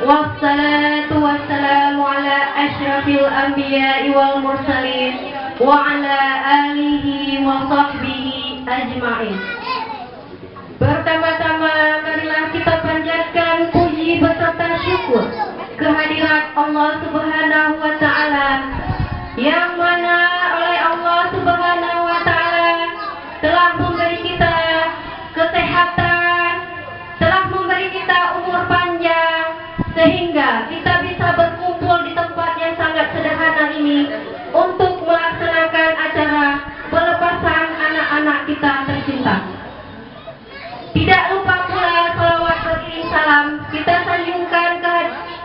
wassalatu wassalamu ala asyrafil anbiya'i wal mursalin wa ala alihi wa sahbihi ajma'in. Pertama-tama marilah kita panjatkan puji beserta syukur kehadirat Allah Subhanahu wa taala, yang mana oleh Allah Subhanahu wa taala telah memberi kita kesehatan, telah memberi kita umur panjang, sehingga kita bisa berkumpul di tempat yang sangat sederhana ini untuk melaksanakan acara pelepasan anak-anak kita tercinta. Tidak lupa pula salawat beriring salam kita sanjungkan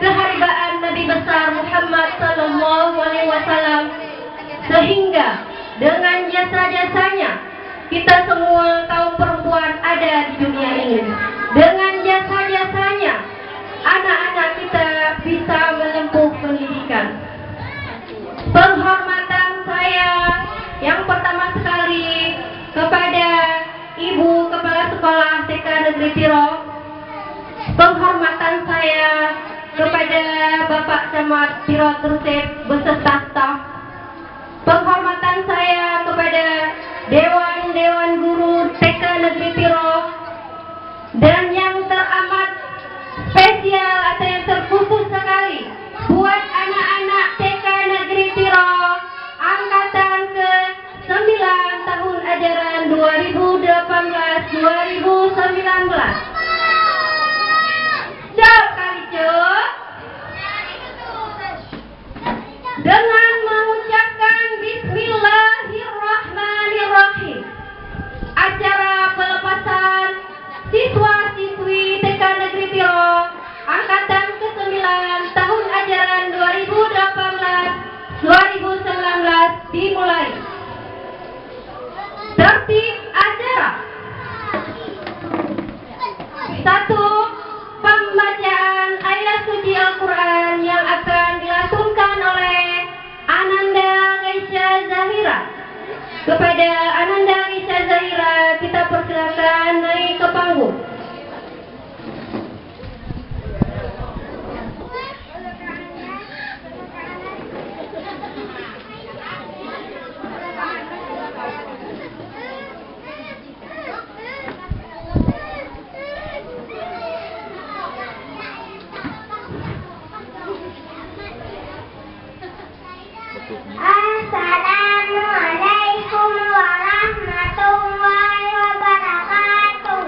keharibaan Nabi besar Muhammad sallallahu alaihi wasallam, sehingga dengan jasa-jasanya kita semua kaum perempuan ada di dunia ini. Dengan jasa-jasanya anak-anak kita bisa menempuh pendidikan. Penghormatan saya yang pertama sekali kepada Ibu Kepala Sekolah TK Negeri Tiro, penghormatan saya kepada Bapak Camat Tiro Trusep beserta staf, penghormatan saya kepada Dewan Guru TK Negeri Tiro, dan yang teramat spesial atau yang terkhusus sekali buat anak-anak TK Negeri Tiro angkatan ke-9 tahun ajaran 2018-2019. Siap kali cuk. Dengan mengucapkan Bismillahirrahmanirrahim, acara pelepasan siswa-siswi TK Negeri Tiro angkatan ke-9 tahun ajaran 2018-2019 dimulai. Tertib acara. 1. Pembacaan ayat suci Al-Quran yang akan dilangsungkan oleh Ananda Ghaisha Zahira. Kepada Ananda Ghaisha Zahira kita persilakan naik ke panggung. Assalamualaikum warahmatullahi wabarakatuh.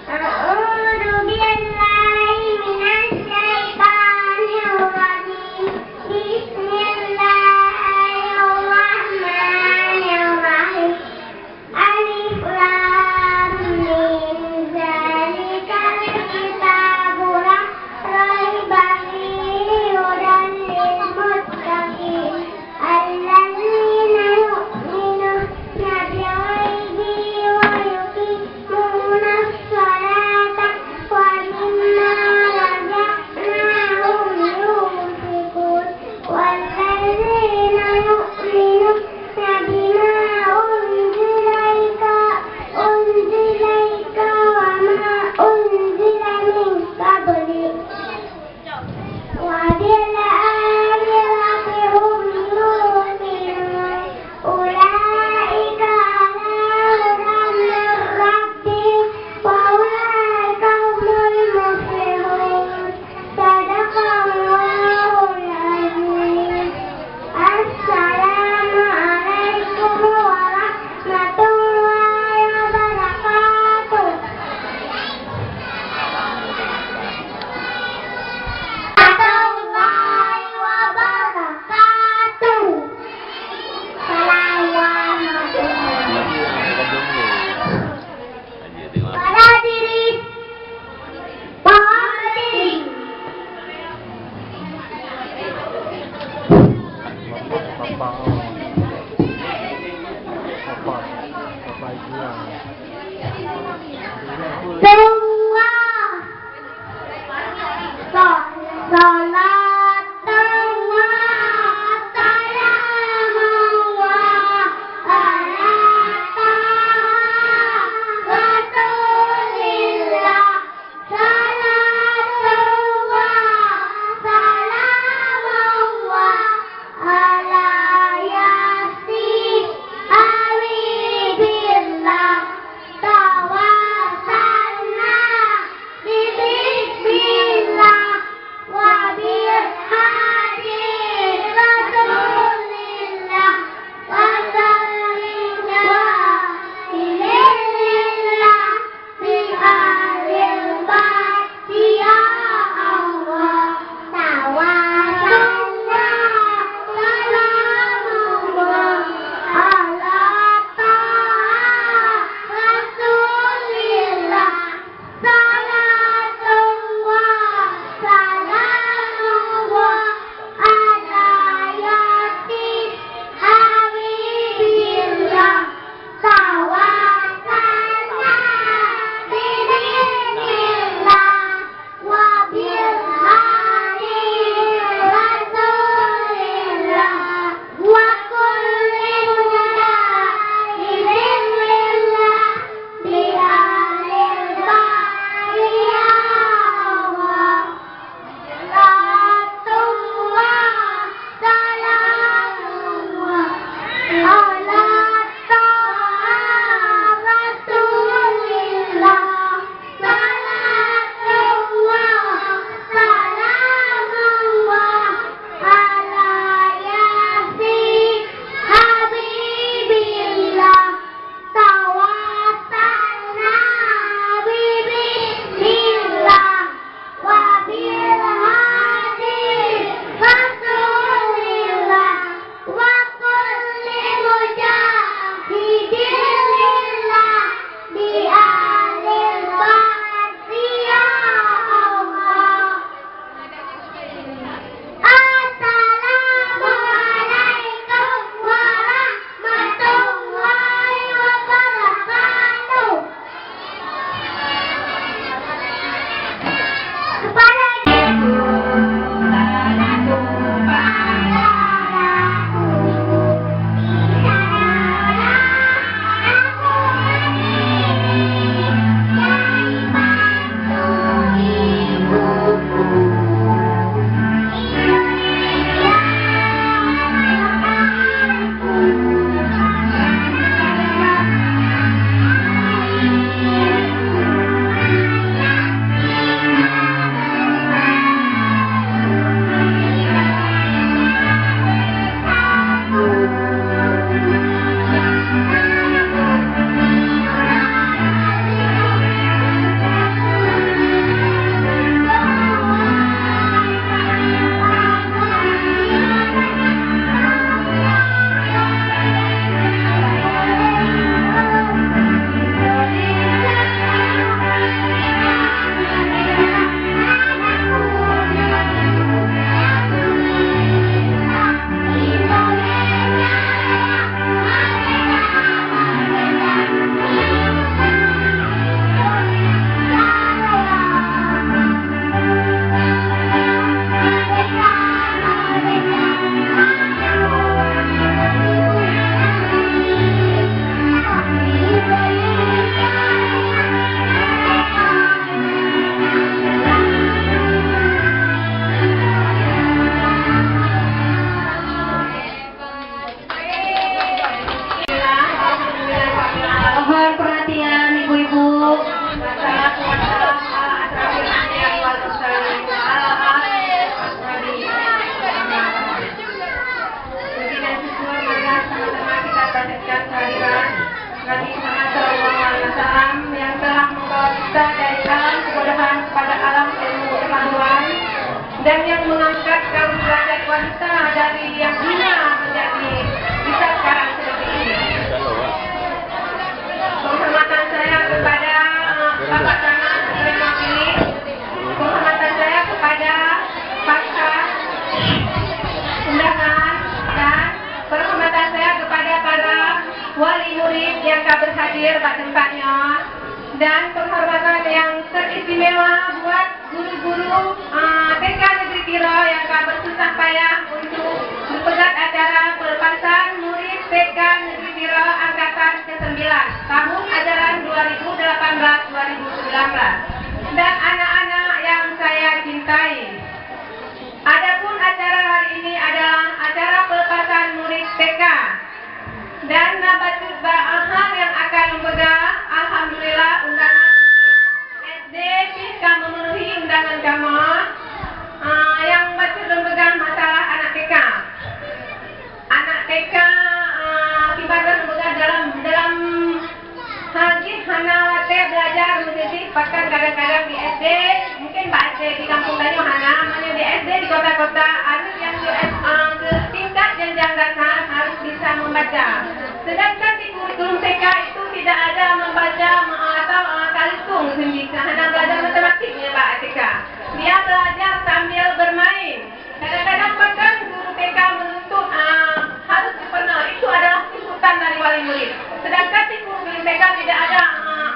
A'udzu billahi minasyaitonir rajim. Bismillahirrahmanirrahim. Alif lam mim. Zalikal kitabu dan yang mengangkat kaum derajat wanita dari yang hina menjadi bisa sekarang seperti ini. Penghormatan saya kepada Bapak Camat sering mewakili, penghormatan saya kepada pasca undangan, dan penghormatan saya kepada para wali murid yang tak berhadir pada tempatnya, dan penghormatan yang teristimewa buat guru-guru TK Negeri Tiro yang tak bersusah payah untuk berpegang acara pelepasan murid TK Negeri Tiro angkatan ke-9 tahun ajaran 2018-2019, dan anak-anak yang saya cintai. Adapun acara hari ini adalah acara pelepasan murid TK, dan Nabatul Ba'ahal yang akan memegang, alhamdulillah, undangan SD bisa memenuhi undangan kamu yang betul memegang masalah anak TK. Anak TK ibarat memegang dalam haji hanawate belajar menjadi bahkan kadang-kadang di SD, mungkin Pak SD di kampung Tanyo Hana, namanya di SD di kota-kota, anak yang ke tingkat jenjang dasar harus bisa membaca. Sedangkan di kurikulum TK itu tidak ada membaca atau kalitung sendiri, hanya belajar matematiknya Pak TK. Dia belajar sambil bermain. Kadang-kadang bahkan guru TK menuntut harus dipenuhi, itu adalah tuntutan dari wali murid. Sedangkan di kurikulum TK tidak ada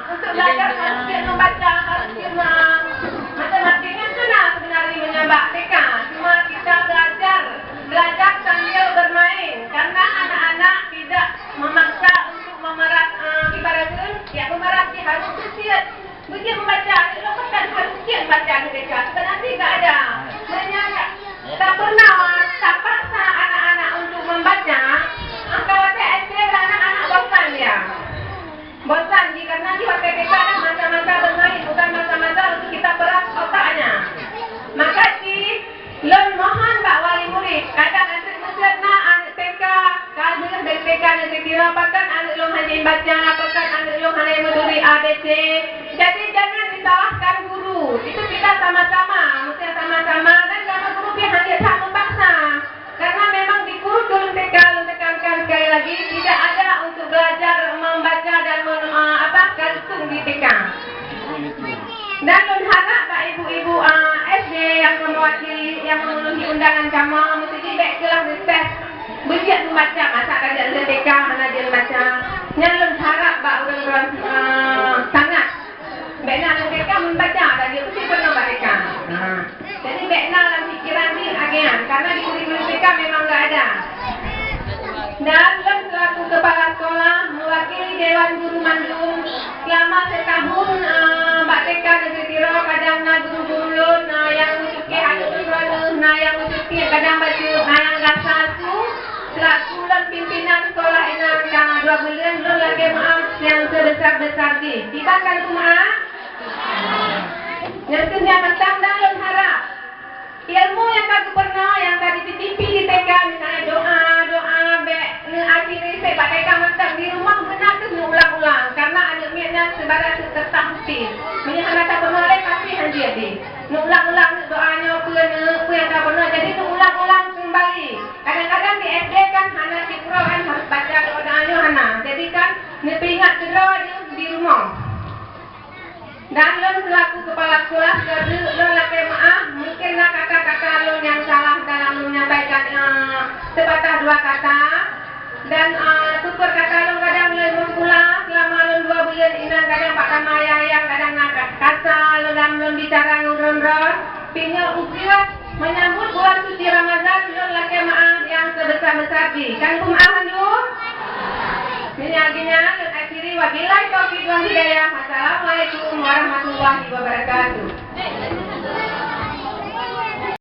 untuk belajar harus dia membaca, harus dia matematiknya sana sebenarnya menyambak TK. Cuma kita belajar sambil bermain, karena anak-anak tidak memaksa untuk memeras ibaratkan ya memeras harus usia begitu membaca itu kan harus usia baca mereka sebenarnya tidak ada mereka tak pernah tak paksa anak-anak untuk membaca. Kalau SD anak-anak bosan ya bosan karena di waktu TK ada masa-masa bermain, bukan masa-masa untuk kita peras otaknya. Maka lon mohon Pak Wali Murid kadang antri musirna anak TK kalau dari TK Negeri Tiro bahkan anak lo hanya baca, bahkan anak lo hanya menuri ABC. Jadi jangan disalahkan guru, itu kita sama-sama mesti sama-sama, dan kalau guru dia hanya tak memaksa, karena memang di kurikulum TK lo tekankan sekali lagi tidak ada untuk belajar membaca dan kalitung di TK. Dan harap Pak Ibu-Ibu SD yang mewakili, yang memenuhi undangan kamu mesti dibek kelas tes belajar membaca, masa ada TK mana dia membaca. Yang harap Pak orang sangat bekna TK membaca dan dia mesti pernah baca. Jadi bekna dalam pikiran ni agian, karena di kurikulum TK memang enggak ada. Dan selaku kepala sekolah mewakili Dewan Guru Mandung selama setahun Mbak TK Negeri Tiro kadang guru-guru yang usuki yang usuki kadang baju yang rasa tu selaku pimpinan sekolah ini karena 2 bulan lo lagi maaf yang sebesar-besar di tibakan tu maaf yang punya mentang dan lo harap ilmu yang tak pernah yang tadi di TV di TK misalnya doa akhirnya saya pakai mentang di rumah benar tu ulang-ulang karena anak miaknya sebagai tertampil minyak tak pernah pasti hanya di ulang-ulang doanya apa yang tak pernah jadi ulang-ulang kembali. Kadang-kadang di SD kan anak di Quran kan harus baca doanya anak jadi kan ingat doa di rumah. Dan lo selaku kepala sekolah lo lagi maaf mungkin kakak-kakak lo yang salah dalam menyampaikan sepatah dua kata dan tutur kata lo kadang lo pula selama lo 2 bulan ini kadang Pak Tamaya yang kadang ngangkat kata lo dalam bicara ngurun-run pinya ujian menyambut bulan suci Ramadan lo lagi maaf yang sebesar-besar di kan kumahan dulu minyak-minyak dan akhiri wabillahi taufiq wal hidayah. Assalamualaikum warahmatullahi wabarakatuh.